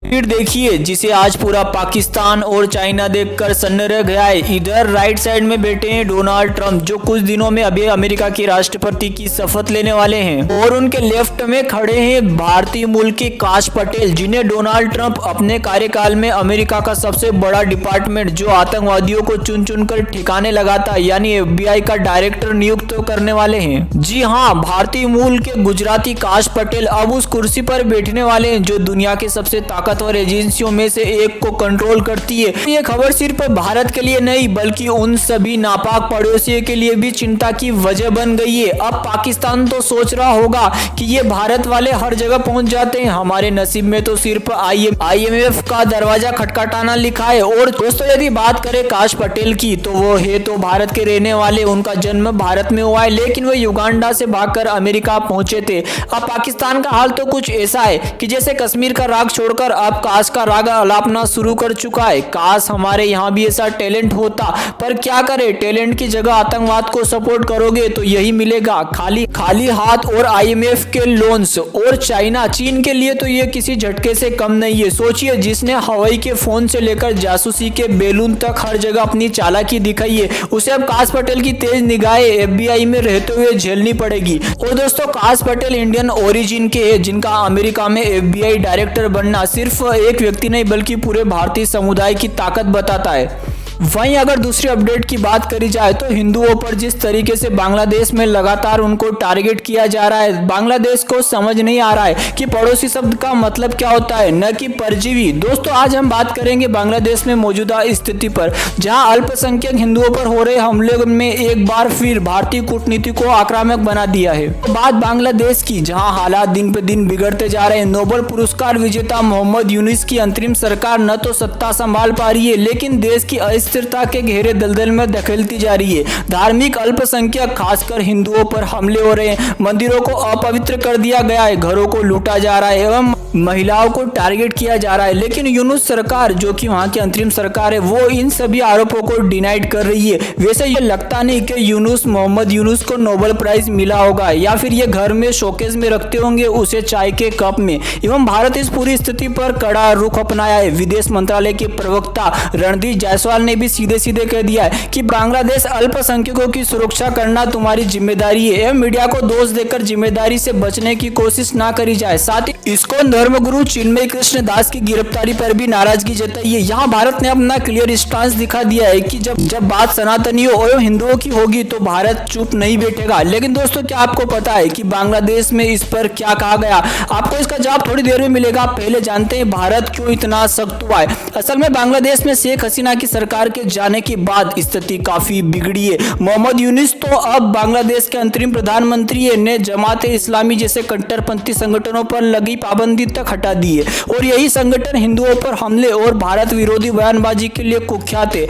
तस्वीर देखिए जिसे आज पूरा पाकिस्तान और चाइना देखकर सन्न रह गया है। इधर राइट साइड में बैठे हैं डोनाल्ड ट्रंप, जो कुछ दिनों में अभी अमेरिका के राष्ट्रपति की शपथ लेने वाले हैं, और उनके लेफ्ट में खड़े हैं भारतीय मूल के काश पटेल, जिन्हें डोनाल्ड ट्रंप अपने कार्यकाल में अमेरिका का सबसे बड़ा डिपार्टमेंट जो आतंकवादियों को चुन चुन कर ठिकाने लगाता यानी FBI का डायरेक्टर नियुक्त करने वाले हैं। जी हाँ, भारतीय मूल के गुजराती काश पटेल अब उस कुर्सी पर बैठने वाले हैं जो दुनिया के सबसे ताकतवर एजेंसियों में से एक को कंट्रोल करती है। ये खबर सिर्फ भारत के लिए नहीं बल्कि उन सभी नापाक पड़ोसियों के लिए भी चिंता की वजह बन गई है। अब पाकिस्तान तो सोच रहा होगा कि ये भारत वाले हर जगह पहुंच जाते हैं, हमारे नसीब में तो सिर्फ IMF का दरवाजा खटखटाना लिखा है। और दोस्तों यदि बात करें काश पटेल की तो वो है तो भारत के रहने वाले, उनका जन्म भारत में हुआ है लेकिन वो युगांडा से भागकर अमेरिका पहुंचे थे। अब पाकिस्तान का हाल तो कुछ ऐसा है कि जैसे कश्मीर का राग छोड़कर अब काश का राग अलापना शुरू कर चुका है। काश हमारे यहाँ भी ऐसा टैलेंट होता, पर क्या करे, टैलेंट की जगह आतंकवाद को सपोर्ट करोगे तो यही मिलेगा, खाली हाथ और IMF के लोन्स। और चाइना, चीन के लिए तो ये किसी झटके से कम नहीं है। सोचिए, जिसने हवाई के फोन से लेकर जासूसी के बैलून तक हर जगह अपनी चालाकी दिखाई है, उसे अब काश पटेल की तेज निगाहें FBI में रहते हुए झेलनी पड़ेगी। और दोस्तों काश पटेल इंडियन ओरिजिन के हैं, जिनका अमेरिका में FBI डायरेक्टर बनना सिर्फ एक व्यक्ति नहीं बल्कि पूरे भारतीय समुदाय की ताकत बताता है। वहीं अगर दूसरी अपडेट की बात करी जाए तो हिंदुओं पर जिस तरीके से बांग्लादेश में लगातार उनको टारगेट किया जा रहा है, बांग्लादेश को समझ नहीं आ रहा है कि पड़ोसी शब्द का मतलब क्या होता है, न कि परजीवी। दोस्तों आज हम बात करेंगे बांग्लादेश में मौजूदा स्थिति पर, जहां अल्पसंख्यक हिंदुओं पर हो रहे हमले में एक बार फिर भारतीय कूटनीति को आक्रामक बना दिया है। बात बांग्लादेश की, जहाँ हालात दिन पे दिन बिगड़ते जा रहे हैं। नोबेल पुरस्कार विजेता मोहम्मद यूनुस की अंतरिम सरकार न तो सत्ता संभाल पा रही है लेकिन देश की स्थिरता के गहरे दलदल में धकेलती जा रही है। धार्मिक अल्पसंख्यक खासकर हिंदुओं पर हमले हो रहे हैं, मंदिरों को अपवित्र कर दिया गया है, घरों को लूटा जा रहा है एवं महिलाओं को टारगेट किया जा रहा है। लेकिन यूनुस सरकार, जो कि वहां की अंतरिम सरकार है, वो इन सभी आरोपों को डिनाइड कर रही है। वैसे ये लगता नहीं कि मोहम्मद यूनुस को नोबेल प्राइज मिला होगा या फिर ये घर में शोकेस में रखते होंगे उसे चाय के कप में। एवं भारत इस पूरी स्थिति पर कड़ा रुख अपनाया है। विदेश मंत्रालय के प्रवक्ता रणदीप जायसवाल ने भी सीधे सीधे कह दिया है कि बांग्लादेश अल्पसंख्यकों की सुरक्षा करना तुम्हारी जिम्मेदारी है एवं मीडिया को दोष देकर जिम्मेदारी से बचने की कोशिश ना करी जाए। साथ ही इस्कॉन धर्मगुरु चिन्मय कृष्ण दास की गिरफ्तारी पर भी नाराजगी जताई है। यहाँ भारत ने अपना क्लियर स्टांस दिखा दिया है कि जब बात सनातनियों और हिंदुओं की होगी तो भारत चुप नहीं बैठेगा। लेकिन दोस्तों क्या आपको पता है कि बांग्लादेश में इस पर क्या कहा गया? आपको इसका जवाब थोड़ी देर में मिलेगा। पहले जानते हैं भारत क्यों इतना सख्त हुआ है। असल में बांग्लादेश में शेख हसीना की सरकार के जाने के बाद स्थिति काफी बिगड़ी है। मोहम्मद यूनुस तो अब बांग्लादेश के अंतरिम प्रधानमंत्री ने जमाते इस्लामी जैसे कट्टरपंथी संगठनों पर लगी पाबंदी तक हटा दी है और यही संगठन हिंदुओं पर हमले और भारत विरोधी बयानबाजी के लिए कुख्यात है।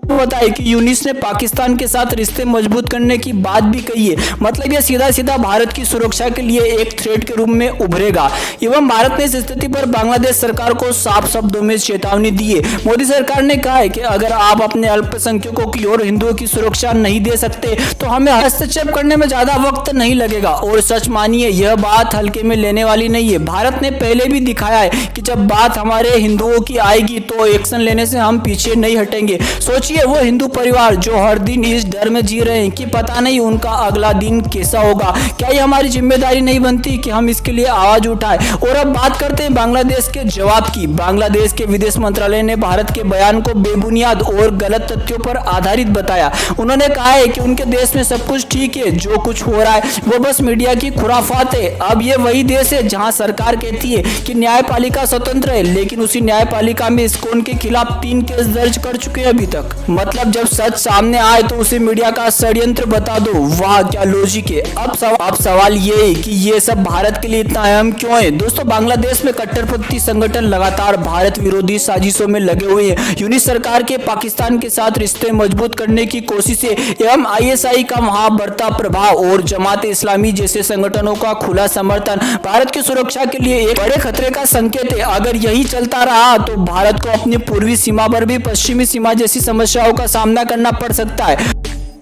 बताया कि यूनुस ने पाकिस्तान के साथ रिश्ते मजबूत करने की बात भी कही है। मतलब यह सीधा सीधा भारत की सुरक्षा के लिए एक थ्रेट के रूप में उभरेगा। एवं भारत ने इस स्थिति पर बांग्लादेश सरकार को साफ शब्दों में चेतावनी दी है। मोदी सरकार ने कहा है कि अगर आप अपने अल्पसंख्यकों की और हिंदुओं की सुरक्षा नहीं दे सकते तो हमें हस्तक्षेप करने में ज्यादा वक्त नहीं लगेगा। और सच मानिए यह बात हल्के में लेने वाली नहीं है। भारत ने पहले भी दिखाया है कि जब बात हमारे हिंदुओं की आएगी तो एक्शन लेने से हम पीछे नहीं हटेंगे। सोचिए वो हिंदू परिवार जो हर दिन इस डर में जी रहे हैं कि पता नहीं उनका अगला दिन कैसा होगा। क्या ये हमारी जिम्मेदारी नहीं बनती कि हम इसके लिए आवाज उठाएं? और अब बात करते हैं बांग्लादेश के जवाब की। बांग्लादेश के विदेश मंत्रालय ने भारत के बयान को बेबुनियाद और गलत तथ्यों पर आधारित बताया। उन्होंने कहा है कि उनके देश में सब कुछ ठीक है, जो कुछ हो रहा है वो बस मीडिया की खुराफात है। अब ये वही देश है जहाँ सरकार कहती है कि न्यायपालिका स्वतंत्र है, लेकिन उसी न्यायपालिका में इस्कॉन के खिलाफ 3 केस दर्ज कर चुके हैं अभी तक। मतलब जब सच सामने आए तो उसे मीडिया का षड्यंत्र बता दो। वाह क्या लॉजिक है। अब सवाल ये है कि ये सब भारत के लिए इतना अहम क्यों है? दोस्तों बांग्लादेश में कट्टरपंथी संगठन लगातार भारत विरोधी साजिशों में लगे हुए हैं। यूनुस सरकार के पाकिस्तान के साथ रिश्ते मजबूत करने की कोशिशें एवं ISI का वहां बढ़ता प्रभाव और जमात इस्लामी जैसे संगठनों का खुला समर्थन भारत की सुरक्षा के लिए एक बड़े खतरे का संकेत है। अगर यही चलता रहा तो भारत को अपनी पूर्वी सीमा पर भी पश्चिमी सीमा जैसी समस्याओं का सामना करना पड़ सकता है।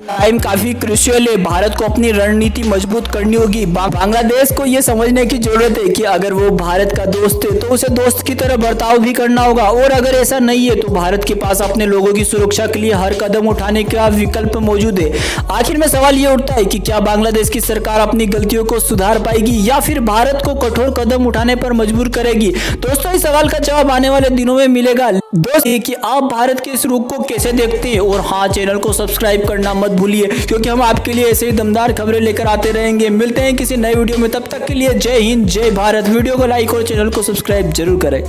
टाइम काफी क्रूशियल है। भारत को अपनी रणनीति मजबूत करनी होगी। बांग्लादेश को यह समझने की जरूरत है कि अगर वो भारत का दोस्त है तो उसे दोस्त की तरह बर्ताव भी करना होगा, और अगर ऐसा नहीं है तो भारत के पास अपने लोगों की सुरक्षा के लिए हर कदम उठाने का विकल्प मौजूद है। आखिर में सवाल ये उठता है कि क्या बांग्लादेश की सरकार अपनी गलतियों को सुधार पाएगी या फिर भारत को कठोर कदम उठाने पर मजबूर करेगी। दोस्तों, इस सवाल का जवाब आने वाले दिनों में मिलेगा। दोस्तों, कि आप भारत के इस रुख को कैसे देखते हैं, और हाँ, चैनल को सब्सक्राइब करना मत भूलिए, क्योंकि हम आपके लिए ऐसे ही दमदार खबरें लेकर आते रहेंगे। मिलते हैं किसी नए वीडियो में, तब तक के लिए जय हिंद, जय भारत। वीडियो को लाइक और चैनल को सब्सक्राइब जरूर करें।